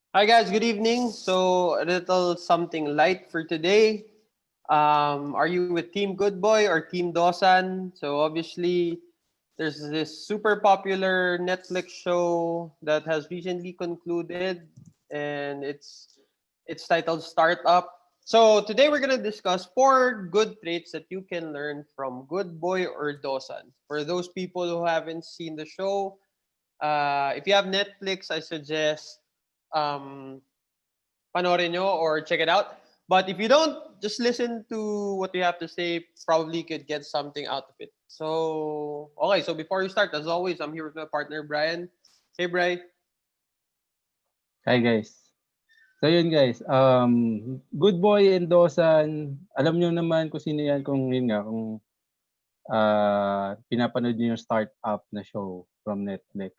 Hi guys, good evening. So a little something light for today. Are you with Team Good Boy or Team Dosan? So obviously, there's this super popular Netflix show that has recently concluded, and it's titled Startup. So today we're gonna discuss four good traits that you can learn from Good Boy or Dosan. For those people who haven't seen the show, if you have Netflix, I suggest um, panoorin nyo or check it out. But if you don't, just listen to what we have to say. Probably could get something out of it. So, okay. So before we start, as always, I'm here with my partner, Brian. Hey, Bri. Hi guys. So yun guys, Good Boy and Dosan, alam niyo naman kung sino yan kung yun nga, kung pinapanood niyo yung startup na show from Netflix.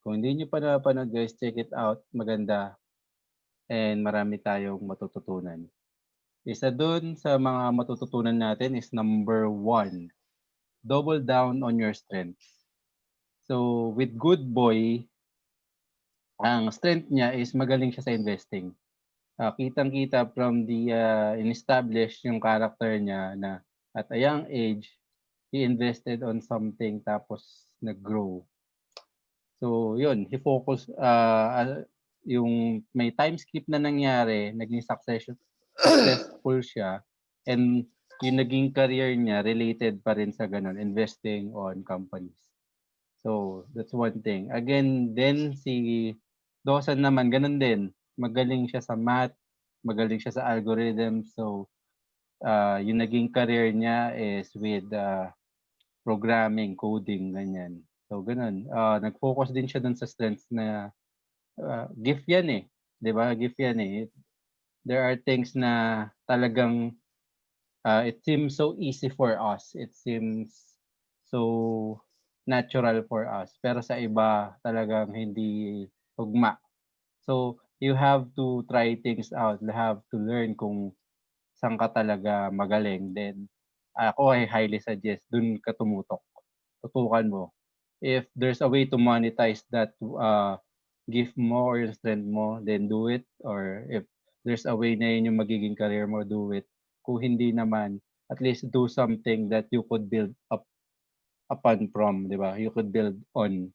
Kung hindi niyo pa napanood guys, check it out. Maganda and marami tayong matututunan. Isa dun sa mga matututunan natin is number one, double down on your strengths. So with Good Boy, ang strength niya is magaling siya sa investing. Kitang-kita from the in-establish yung character niya na at a young age, he invested on something tapos nag-grow. So yun, he focused, yung may time skip na nangyari, naging successful siya, and yung naging career niya related pa rin sa ganun, investing on companies. So that's one thing. Again, then si Dawson naman ganun din, magaling siya sa math, magaling siya sa algorithm. So yung naging career niya is with programming, coding, ganyan. So ganun. Nag-focus din siya dun sa strengths na gift yan eh. 'Di ba? Gift yan eh. There are things na talagang it seems so easy for us. It seems so natural for us. Pero sa iba talagang hindi tugma. So you have to try things out. You have to learn kung saan ka talaga magaling. Then ako ay highly suggest dun ka tumutok. Tutukan mo. If there's a way to monetize that gift mo or yung strength mo, then do it. Or if there's a way na yun yung magiging career mo, do it. Kung hindi naman, at least do something that you could build up upon from, di ba? You could build on.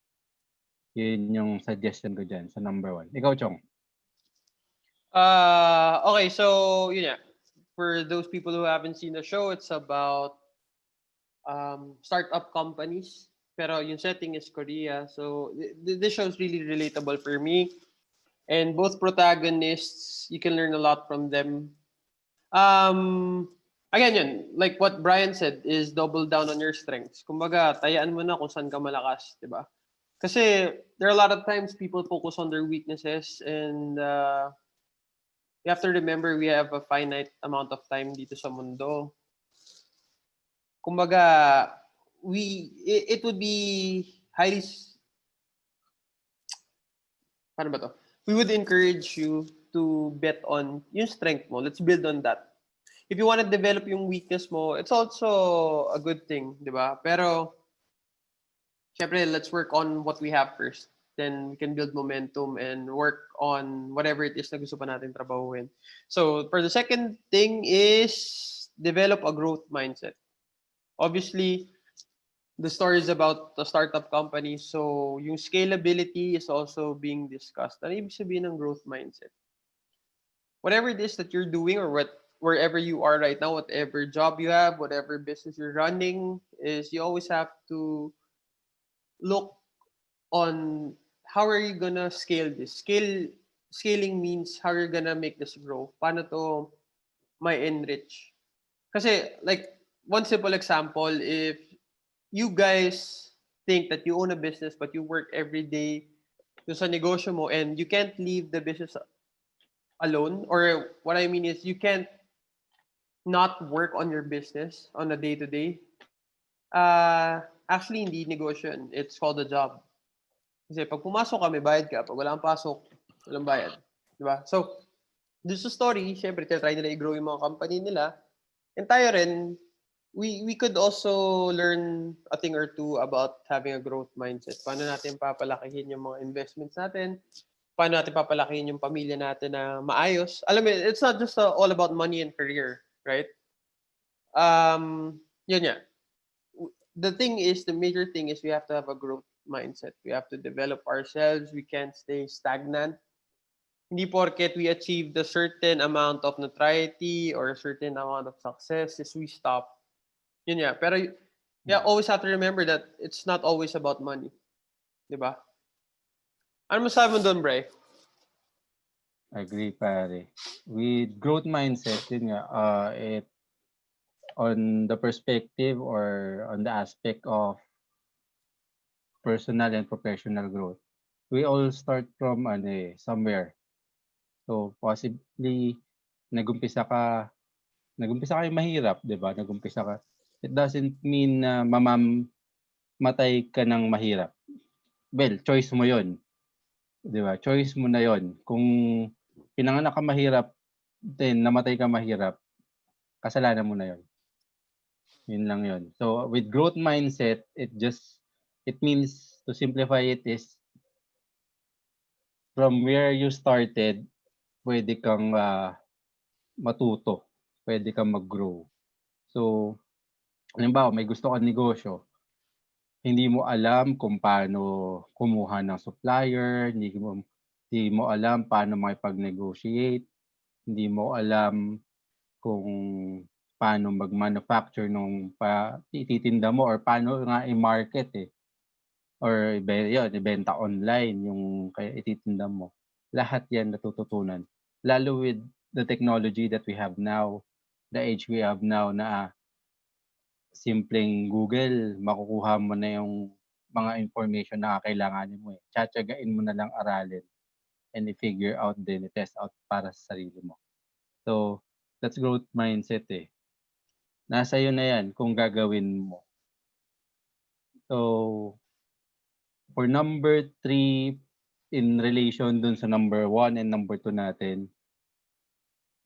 Yun yung suggestion ko dyan sa number one. Ikaw, Chong. Okay, so yun yeah. For those people who haven't seen the show, it's about startup companies. Pero yung setting is Korea. So this show is really relatable for me. And both protagonists, you can learn a lot from them. Again, yun, like what Brian said, is double down on your strengths. Kumbaga, tayaan mo na kung saan ka malakas, di ba? Kasi there are a lot of times people focus on their weaknesses and you have to remember we have a finite amount of time dito sa mundo. Kumbaga, it would be highly, paano ba to? We would encourage you to bet on yung strength mo. Let's build on that. If you want to develop yung weakness mo, it's also a good thing, di ba? Pero, syempre, let's work on what we have first. Then we can build momentum and work on whatever it is na gusto pa natin trabahuin. So, for the second thing is develop a growth mindset. Obviously, the story is about a startup company. So, yung scalability is also being discussed. Ano ibig sabihin ng growth mindset? Whatever it is that you're doing or wherever you are right now, whatever job you have, whatever business you're running, is you always have to look on how are you gonna scale this. Scaling means how you're gonna make this grow. Paano to may enrich? Kasi like one simple example, if you guys think that you own a business but you work every day dun sa negosyo mo and you can't leave the business alone, or what I mean is you can't not work on your business on a day-to-day, actually hindi negosyo yun. It's called a job. Kasi pag pumasok ka, may bayad ka. Pag wala kang pasok, walang bayad. Di ba? So, this is story, syempre, try nila i-grow yung mga company nila. And tayo rin, we could also learn a thing or two about having a growth mindset. Paano natin papalakihin yung mga investments natin? paano natin papalakihin yung pamilya natin na maayos. Alam mo, it's not just all about money and career, right? Yun nga. The major thing is we have to have a growth mindset. We have to develop ourselves. We can't stay stagnant. Hindi porket we achieved a certain amount of notoriety or a certain amount of success is we stop. Yun nga. Pero always have to remember that it's not always about money. Diba? Ano masabi mo doon, Bray? Agree, pare. With growth mindset, yun nga, it on the perspective or on the aspect of personal and professional growth, we all start from somewhere. So possibly nagumpisa kayo mahirap, 'di ba? Nagumpisa ka. It doesn't mean na mamamatay ka ng mahirap. Well, choice mo 'yon. 'Di ba? Choice mo na 'yon. Kung pinanganak ka mahirap, then namatay ka mahirap, kasalanan mo na 'yon. Yun lang 'yon. So with growth mindset, it means, to simplify it, is from where you started, pwede kang matuto, pwede kang mag-grow. So, halimbawa may gusto kang negosyo, hindi mo alam kung paano kumuha ng supplier, hindi mo alam paano makipag-negotiate, hindi mo alam kung paano mag-manufacture nung ititinda mo, or paano nga i-market or ibenta online yung kaya ititinda mo. Lahat yan natututunan. Lalo with the technology that we have now, the age we have now, na simpleng Google, makukuha mo na yung mga information na kailanganin mo. Tsatsagain mo na lang aralin and i-figure out din, i-test out para sa sarili mo. So, that's growth mindset Nasa iyo na yan kung gagawin mo. So, for number 3, in relation dun sa number 1 and number 2 natin,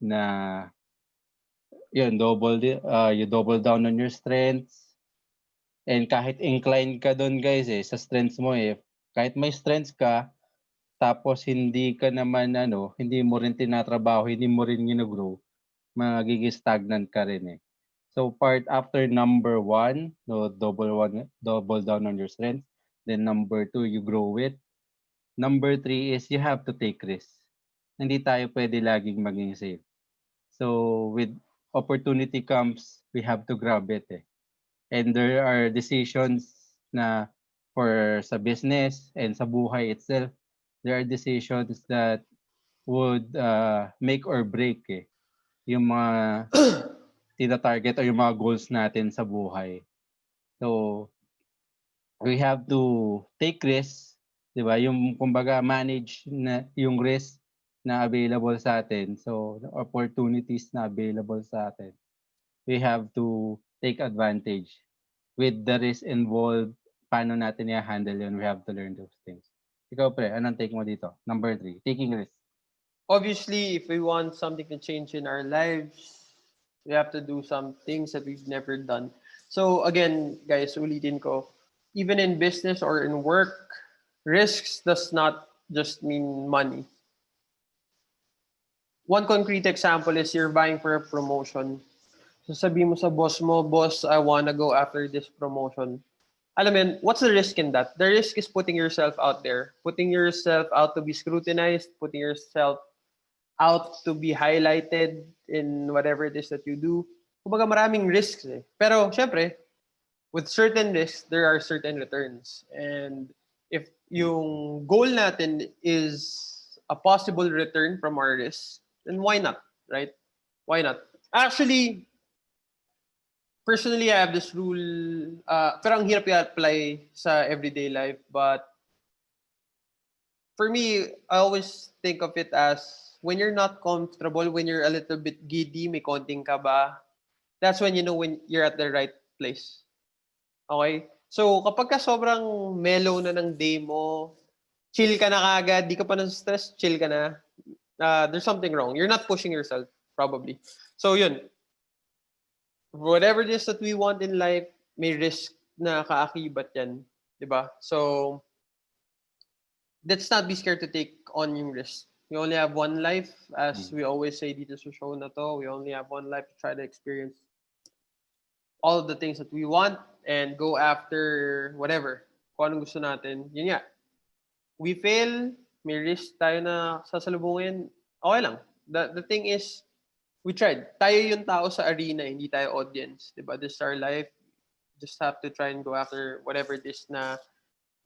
na yun, you double down on your strengths. And kahit inclined ka doon, guys, sa strengths mo, kahit may strengths ka, tapos hindi ka naman hindi mo rin tinatrabaho, hindi mo rin gino-grow, magiging stagnant ka rin. So part after number 1, double down on your strengths. Then number 2, you grow it. Number 3 is you have to take risks. Hindi tayo pwede laging maging safe. So with opportunity comes, we have to grab it. And there are decisions na sa business and sa buhay itself, there are decisions that would make or break yung mga tina-target o yung mga goals natin sa buhay. So, we have to take risks, di ba? Yung kumbaga manage na yung risk na available sa atin. So, the opportunities na available sa atin, we have to take advantage. With the risk involved, paano natin i-handle yun, we have to learn those things. Ikaw, pre, anong take mo dito? Number 3, taking risks. Obviously, if we want something to change in our lives, we have to do some things that we've never done. So again, guys, ulitin ko, even in business or in work, risks does not just mean money. One concrete example is you're vying for a promotion. So sabi mo sa boss mo, boss, I wanna go after this promotion. Alam mo yun, what's the risk in that? The risk is putting yourself out there. Putting yourself out to be scrutinized, putting yourself out to be highlighted in whatever it is that you do. Kumbaga maraming risks Pero syempre, with certain risks, there are certain returns. And if yung goal natin is a possible return from our risks, then why not, right? Why not? Actually, personally, I have this rule, pero ang hirap i-apply sa everyday life. But for me, I always think of it as when you're not comfortable, when you're a little bit giddy, may konting kaba, that's when you know when you're at the right place. Okay? So, kapag ka sobrang mellow na ng day mo, chill ka na kagad, di ka pa na-stress, chill ka na, there's something wrong. You're not pushing yourself, probably. So, yun. Whatever it is that we want in life, may risk na kaakibat yan. Diba? So, let's not be scared to take on yung risk. We only have one life, as we always say dito sa show na to. We only have one life to try to experience all of the things that we want and go after whatever. Kung anong gusto natin. Yun nga. We fail, may risk tayo na sasalubungin, okay lang. The thing is, we tried. Tayo yung tao sa arena, hindi tayo audience. Diba? This is our life. Just have to try and go after whatever it is na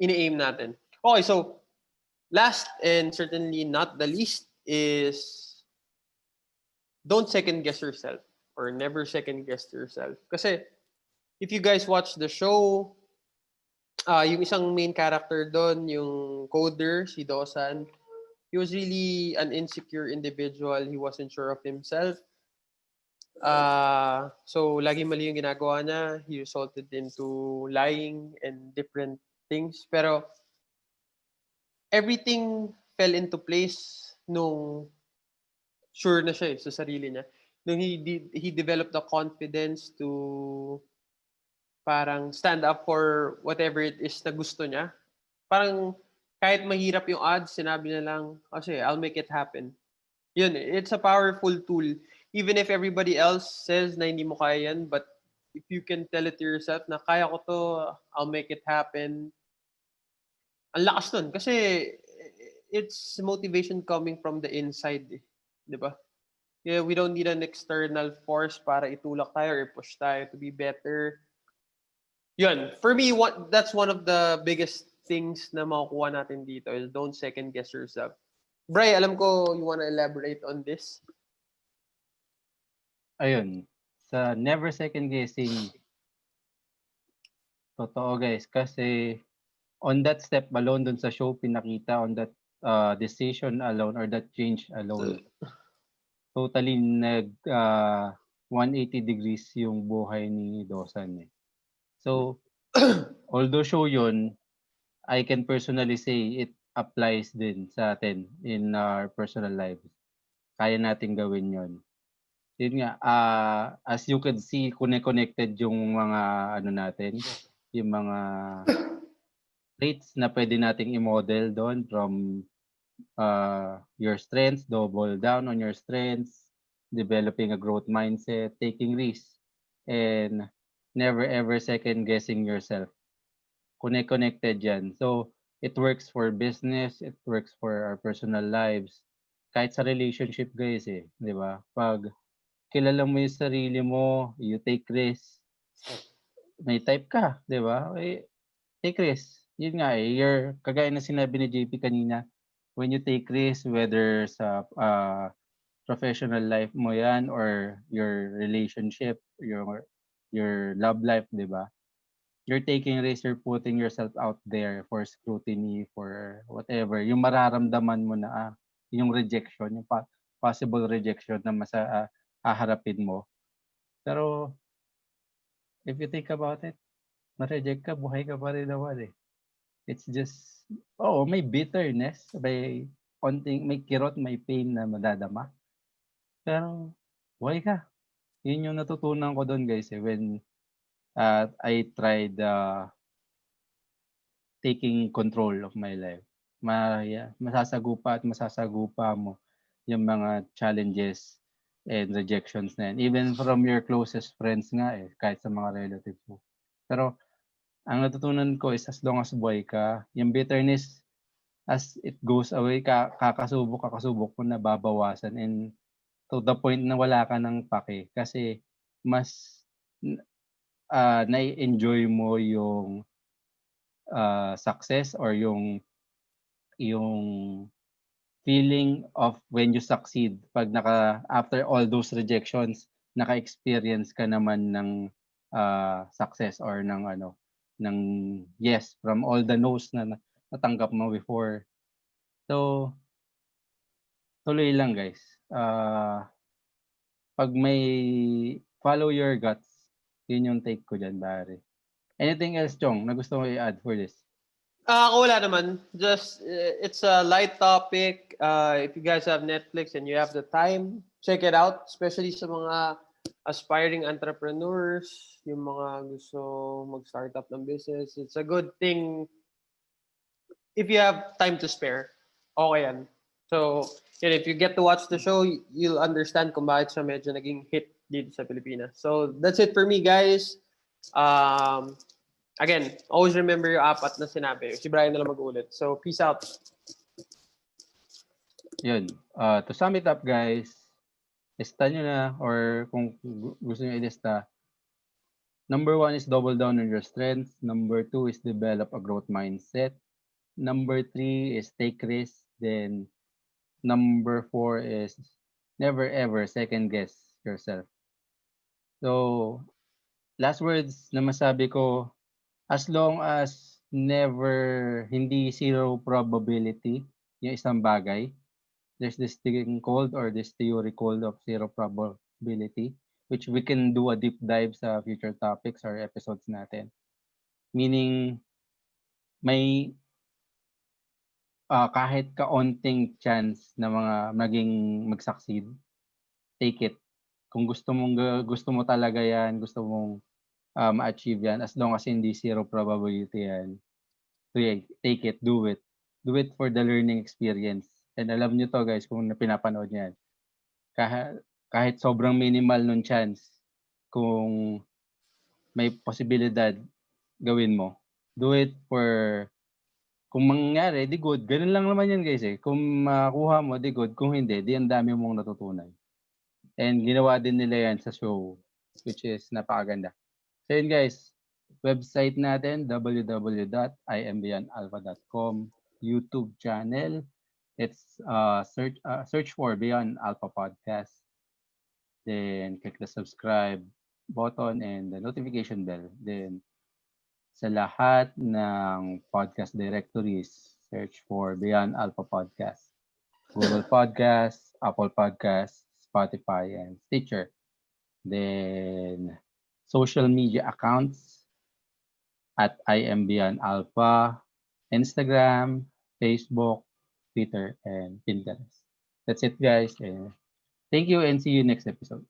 ini-aim natin. Okay, so last and certainly not the least is don't second guess yourself or never second guess yourself. Kasi if you guys watch the show, yung isang main character doon, yung coder, si Dosan, he was really an insecure individual. He wasn't sure of himself. So lagi mali yung ginagawa niya. He resulted into lying and different things. Pero everything fell into place nung sure na siya sa sarili niya. Nung he developed the confidence to parang stand up for whatever it is na gusto niya. Parang kahit mahirap yung odds, sinabi niya lang, kasi I'll make it happen. Yun, it's a powerful tool. Even if everybody else says na hindi mo kaya yan, but if you can tell it to yourself na kaya ko to, I'll make it happen. Ang lakas nun. Kasi it's motivation coming from the inside. Di ba? Yeah, we don't need an external force para itulak tayo or push tayo to be better. Yun. For me, that's one of the biggest things na makukuha natin dito is don't second guess yourself. Bri, alam ko you wanna elaborate on this? Ayun, sa never second guessing, totoo guys, kasi on that step alone dun sa show pinakita, on that decision alone or that change alone, totally 180 degrees yung buhay ni Dosan eh. So, although show yun, I can personally say it applies din sa atin in our personal lives. Kaya nating gawin yon. Yun nga, as you could see, connected yung mga ano natin, yung mga traits na pwede nating i-model doon from your strengths, double down on your strengths, developing a growth mindset, taking risks, and never ever second guessing yourself. Connected yan. So, it works for business, it works for our personal lives, kahit sa relationship guys eh, di ba? Pag kilala mo yung sarili mo, you take risks, may type ka, di ba? Eh, take risks. Yun nga eh, kagaya na sinabi ni JP kanina, when you take risks, whether sa professional life mo yan or your relationship, your love life, di ba? You're taking risks, you're putting yourself out there for scrutiny, for whatever. Yung mararamdaman mo na yung rejection, yung possible rejection na haharapin mo. Pero if you think about it, ma-reject ka, buhay ka pa rin naman eh. It's just, may bitterness, may kirot, may pain na madadama. Pero buhay ka. Yun yung natutunan ko doon guys eh, when I tried taking control of my life. Masasagupa mo yung mga challenges and rejections na yan. Even from your closest friends nga eh, kahit sa mga relatives mo. Pero ang natutunan ko is as long as buhay ka, yung bitterness as it goes away, kakasubok mo na babawasan and to the point na wala ka ng pake kasi mas na-enjoy mo yung success or yung feeling of when you succeed pag after all those rejections naka-experience ka naman ng success or ng yes from all the no's na natanggap mo before. So tuloy lang guys. Pag may follow your guts, yun yung take ko dyan, pare. Anything else, Chong, na gusto mo i-add for this? Ako wala naman. Just, it's a light topic. If you guys have Netflix and you have the time, check it out. Especially sa mga aspiring entrepreneurs, yung mga gusto mag-startup ng business. It's a good thing if you have time to spare, okay yan. So, yun, if you get to watch the show, you'll understand kung bakit siya medyo naging hit dito sa Pilipinas. So, that's it for me, guys. Um, Again, always remember yung apat na sinabi. Si Brian na lang mag-ulit. So, peace out. Yun. To sum it up, guys, lista nyo na or kung gusto nyo ilista, number 1 is double down on your strengths. Number 2 is develop a growth mindset. Number 3 is take risks. Then, number 4 is never ever second guess yourself. So, last words na masabi ko, as long as never, hindi zero probability yung isang bagay, there's this thing called or this theory called of zero probability, which we can do a deep dive sa future topics or episodes natin. Meaning, may kahit kaunting chance na mga maging mag-succeed, take it. Kung gusto mo talaga yan, gusto mong ma-achieve yan, as long as hindi zero probability yan, take it, do it. Do it for the learning experience. And alam nyo to guys, kung pinapanood nyo yan, kahit sobrang minimal nung chance, kung may posibilidad, gawin mo. Do it for, kung mangyari, di good. Ganun lang naman yan guys eh. Kung makuha mo, di good. Kung hindi, di ang dami mong natutunan. And ginawa din nila yan sa show, which is napakaganda. So yun guys, website natin, www.imbeyondalpha.com, YouTube channel, it's search for Beyond Alpha Podcast. Then click the subscribe button and the notification bell. Then sa lahat ng podcast directories, search for Beyond Alpha Podcast. Google Podcast, Apple Podcast, Spotify, and Stitcher. Then social media accounts at imbeyondalpha, Instagram, Facebook, Twitter, and Pinterest. That's it, guys. Thank you and see you next episode.